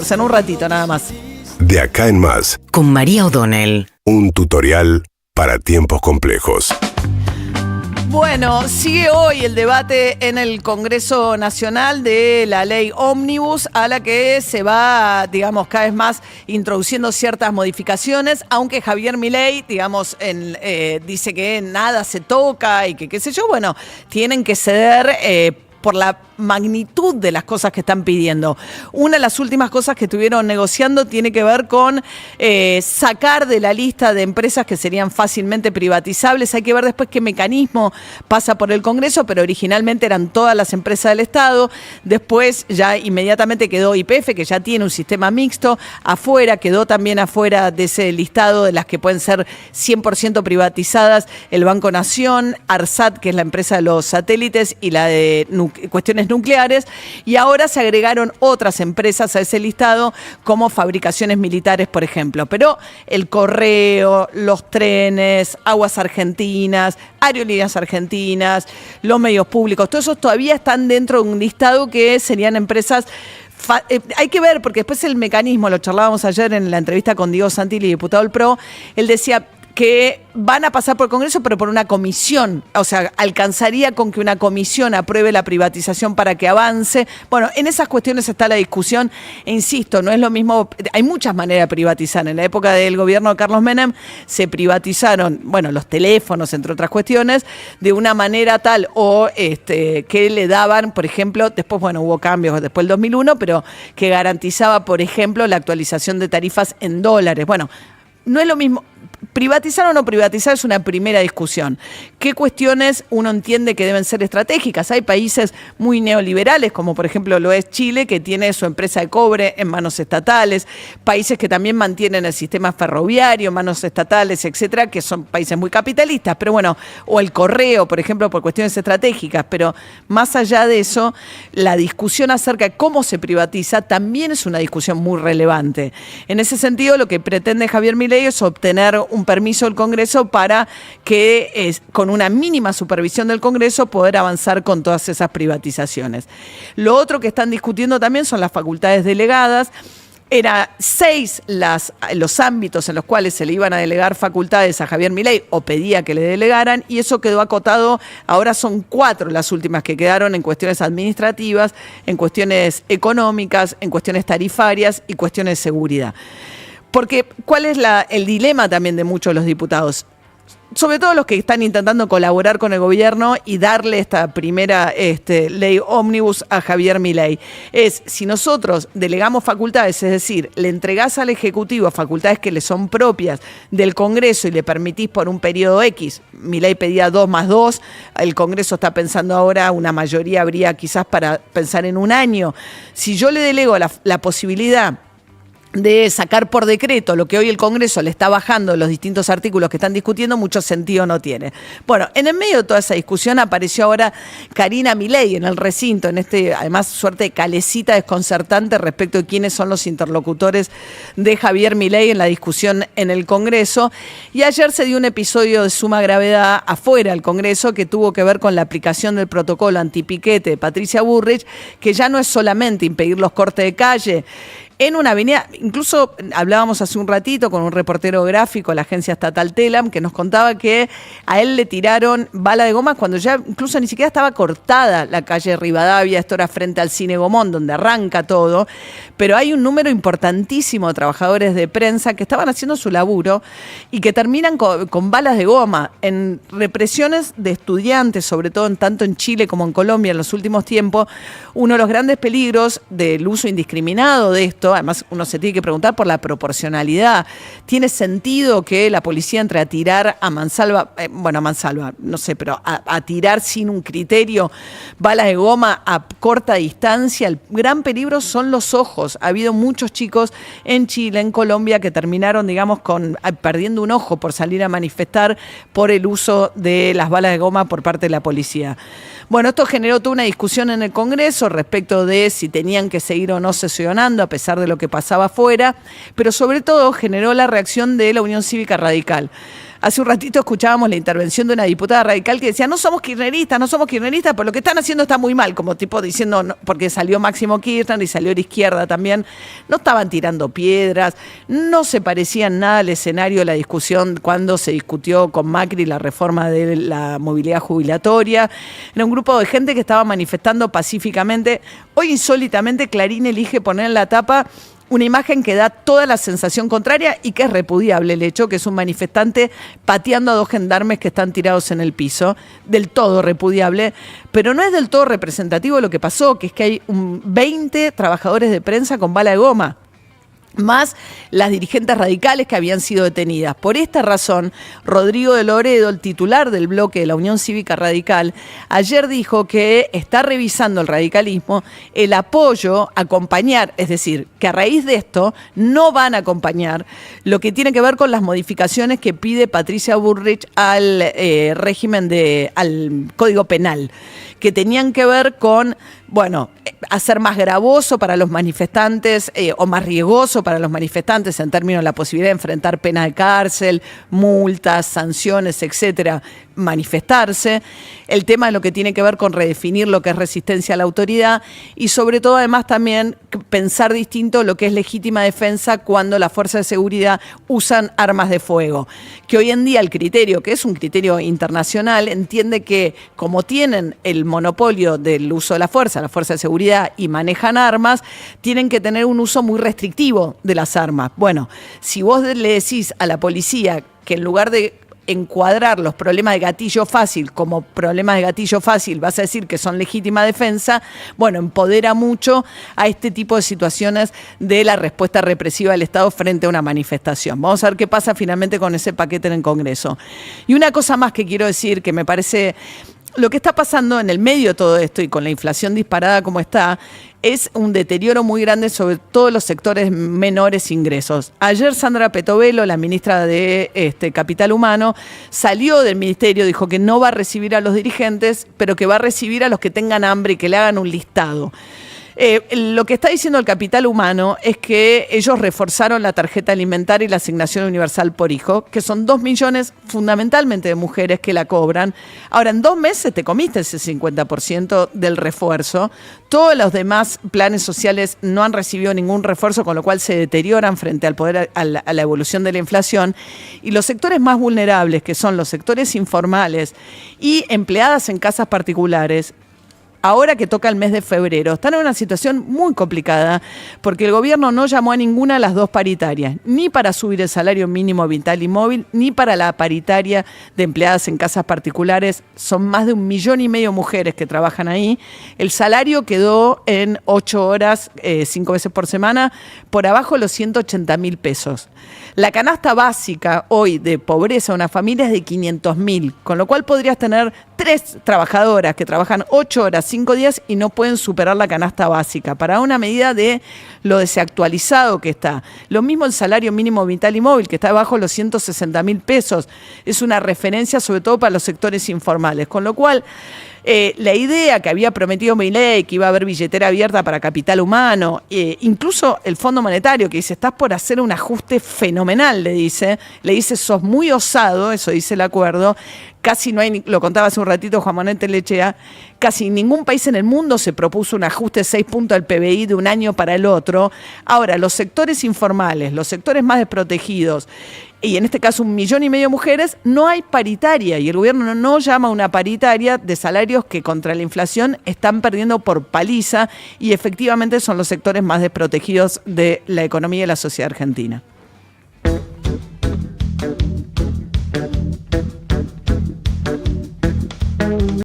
En un ratito nada más. De acá en más, Con María O'Donnell. un tutorial para tiempos complejos. Bueno, sigue hoy el debate en el Congreso Nacional de la ley Ómnibus, a la que se va, digamos, cada vez más introduciendo ciertas modificaciones, aunque Javier Milei, digamos, dice que nada se toca y que qué sé yo, bueno, tienen que ceder por la magnitud de las cosas que están pidiendo. Una de las últimas cosas que estuvieron negociando tiene que ver con sacar de la lista de empresas que serían fácilmente privatizables. Hay que ver después qué mecanismo pasa por el Congreso, pero originalmente eran todas las empresas del Estado. Después ya inmediatamente quedó YPF, que ya tiene un sistema mixto, afuera, quedó también afuera de ese listado de las que pueden ser 100% privatizadas el Banco Nación, ARSAT, que es la empresa de los satélites, y la de cuestiones nucleares, y ahora se agregaron otras empresas a ese listado como fabricaciones militares, por ejemplo. Pero el correo, los trenes, Aguas Argentinas, Aerolíneas Argentinas, los medios públicos, todos esos todavía están dentro de un listado que serían empresas. Hay que ver, porque después el mecanismo, lo charlábamos ayer en la entrevista con Diego Santilli, diputado del PRO, él decía que van a pasar por el Congreso, pero por una comisión. O sea, alcanzaría con que una comisión apruebe la privatización para que avance. Bueno, en esas cuestiones está la discusión. E insisto, no es lo mismo. Hay muchas maneras de privatizar. En la época del gobierno de Carlos Menem se privatizaron, bueno, los teléfonos, entre otras cuestiones, de una manera tal que le daban, por ejemplo, después, bueno, hubo cambios después del 2001, pero que garantizaba, por ejemplo, la actualización de tarifas en dólares. Bueno, no es lo mismo. Privatizar o no privatizar es una primera discusión. ¿Qué cuestiones uno entiende que deben ser estratégicas? Hay países muy neoliberales, como por ejemplo lo es Chile, que tiene su empresa de cobre en manos estatales, países que también mantienen el sistema ferroviario en manos estatales, etcétera, que son países muy capitalistas, pero bueno, o el correo, por ejemplo, por cuestiones estratégicas, pero más allá de eso, la discusión acerca de cómo se privatiza también es una discusión muy relevante. En ese sentido, lo que pretende Javier Milei es obtener un permiso del Congreso para que, con una mínima supervisión del Congreso, poder avanzar con todas esas privatizaciones. Lo otro que están discutiendo también son las facultades delegadas. Era 6 los ámbitos en los cuales se le iban a delegar facultades a Javier Milei, o pedía que le delegaran, y eso quedó acotado. Ahora son 4 las últimas que quedaron en cuestiones administrativas, en cuestiones económicas, en cuestiones tarifarias y cuestiones de seguridad. Porque, ¿cuál es el dilema también de muchos de los diputados? Sobre todo los que están intentando colaborar con el gobierno y darle esta primera ley ómnibus a Javier Milei. Es, si nosotros delegamos facultades, es decir, le entregás al Ejecutivo facultades que le son propias del Congreso y le permitís por un periodo X, Milei pedía 2+2, el Congreso está pensando ahora, una mayoría habría quizás para pensar en un año. Si yo le delego la posibilidad de sacar por decreto lo que hoy el Congreso le está bajando los distintos artículos que están discutiendo, mucho sentido no tiene. Bueno, en el medio de toda esa discusión apareció ahora Karina Milei en el recinto, en además, suerte de calecita desconcertante respecto de quiénes son los interlocutores de Javier Milei en la discusión en el Congreso. Y ayer se dio un episodio de suma gravedad afuera del Congreso que tuvo que ver con la aplicación del protocolo antipiquete de Patricia Bullrich, que ya no es solamente impedir los cortes de calle en una avenida. Incluso hablábamos hace un ratito con un reportero gráfico de la agencia estatal Telam, que nos contaba que a él le tiraron bala de goma cuando ya incluso ni siquiera estaba cortada la calle Rivadavia. Esto era frente al Cine Gomón, donde arranca todo, pero hay un número importantísimo de trabajadores de prensa que estaban haciendo su laburo y que terminan con balas de goma en represiones de estudiantes, sobre todo tanto en Chile como en Colombia en los últimos tiempos. Uno de los grandes peligros del uso indiscriminado de esto, además uno se tiene que preguntar por la proporcionalidad. ¿Tiene sentido que la policía entre a tirar a mansalva, no sé, pero a tirar sin un criterio balas de goma a corta distancia? El gran peligro son los ojos. Ha habido muchos chicos en Chile, en Colombia, que terminaron, digamos, perdiendo un ojo por salir a manifestar por el uso de las balas de goma por parte de la policía. Bueno, esto generó toda una discusión en el Congreso respecto de si tenían que seguir o no sesionando a pesar de lo que pasaba afuera, pero sobre todo generó la reacción de la Unión Cívica Radical. Hace un ratito escuchábamos la intervención de una diputada radical que decía, no somos kirchneristas, pero lo que están haciendo está muy mal, como tipo diciendo, no, porque salió Máximo Kirchner y salió la izquierda también, no estaban tirando piedras, no se parecían nada al escenario de la discusión cuando se discutió con Macri la reforma de la movilidad jubilatoria. Era un grupo de gente que estaba manifestando pacíficamente. Hoy insólitamente Clarín elige poner en la tapa una imagen que da toda la sensación contraria y que es repudiable el hecho, que es un manifestante pateando a 2 gendarmes que están tirados en el piso, del todo repudiable, pero no es del todo representativo lo que pasó, que es que hay 20 trabajadores de prensa con bala de goma, más las dirigentes radicales que habían sido detenidas. Por esta razón, Rodrigo de Loredo, el titular del bloque de la Unión Cívica Radical, ayer dijo que está revisando el radicalismo el apoyo, acompañar, es decir, que a raíz de esto no van a acompañar lo que tiene que ver con las modificaciones que pide Patricia Bullrich al al Código Penal, que tenían que ver con, bueno, hacer más gravoso para los manifestantes o más riesgoso para los manifestantes en términos de la posibilidad de enfrentar pena de cárcel, multas, sanciones, etcétera, manifestarse, el tema de lo que tiene que ver con redefinir lo que es resistencia a la autoridad y sobre todo además también pensar distinto lo que es legítima defensa cuando las fuerzas de seguridad usan armas de fuego, que hoy en día el criterio, que es un criterio internacional, entiende que como tienen el monopolio del uso de la fuerza de seguridad y manejan armas, tienen que tener un uso muy restrictivo de las armas. Bueno, si vos le decís a la policía que en lugar de encuadrar los problemas de gatillo fácil como problemas de gatillo fácil, vas a decir que son legítima defensa, bueno, empodera mucho a este tipo de situaciones de la respuesta represiva del Estado frente a una manifestación. Vamos a ver qué pasa finalmente con ese paquete en el Congreso. Y una cosa más que quiero decir, que me parece lo que está pasando en el medio de todo esto y con la inflación disparada como está, es un deterioro muy grande sobre todos los sectores menores ingresos. Ayer Sandra Petovelo, la ministra de Capital Humano, salió del ministerio, dijo que no va a recibir a los dirigentes, pero que va a recibir a los que tengan hambre y que le hagan un listado. Lo que está diciendo el Capital Humano es que ellos reforzaron la tarjeta alimentaria y la asignación universal por hijo, que son 2 millones fundamentalmente de mujeres que la cobran. Ahora, en 2 meses te comiste ese 50% del refuerzo. Todos los demás planes sociales no han recibido ningún refuerzo, con lo cual se deterioran frente al poder, a la evolución de la inflación. Y los sectores más vulnerables, que son los sectores informales y empleadas en casas particulares, ahora que toca el mes de febrero, están en una situación muy complicada porque el gobierno no llamó a ninguna de las 2 paritarias, ni para subir el salario mínimo vital y móvil, ni para la paritaria de empleadas en casas particulares. Son más de 1,5 millones mujeres que trabajan ahí. El salario quedó en 8 horas, 5 veces por semana, por abajo de los 180.000 pesos. La canasta básica hoy de pobreza de una familia es de 500.000, con lo cual podrías tener 3 trabajadoras que trabajan 8 horas, 5 días y no pueden superar la canasta básica, para una medida de lo desactualizado que está. Lo mismo el salario mínimo vital y móvil, que está bajo los 160.000 pesos. Es una referencia sobre todo para los sectores informales, con lo cual la idea que había prometido Milei, que iba a haber billetera abierta para Capital Humano, incluso el Fondo Monetario, que dice, estás por hacer un ajuste fenomenal, le dice, sos muy osado, eso dice el acuerdo. Casi no hay, lo contaba hace un ratito Juan Manuel Telechea, casi ningún país en el mundo se propuso un ajuste de 6 puntos del PBI de un año para el otro. Ahora, los sectores informales, los sectores más desprotegidos, y en este caso 1,5 millones de mujeres, no hay paritaria, y el gobierno no llama a una paritaria de salarios que contra la inflación están perdiendo por paliza, y efectivamente son los sectores más desprotegidos de la economía y de la sociedad argentina.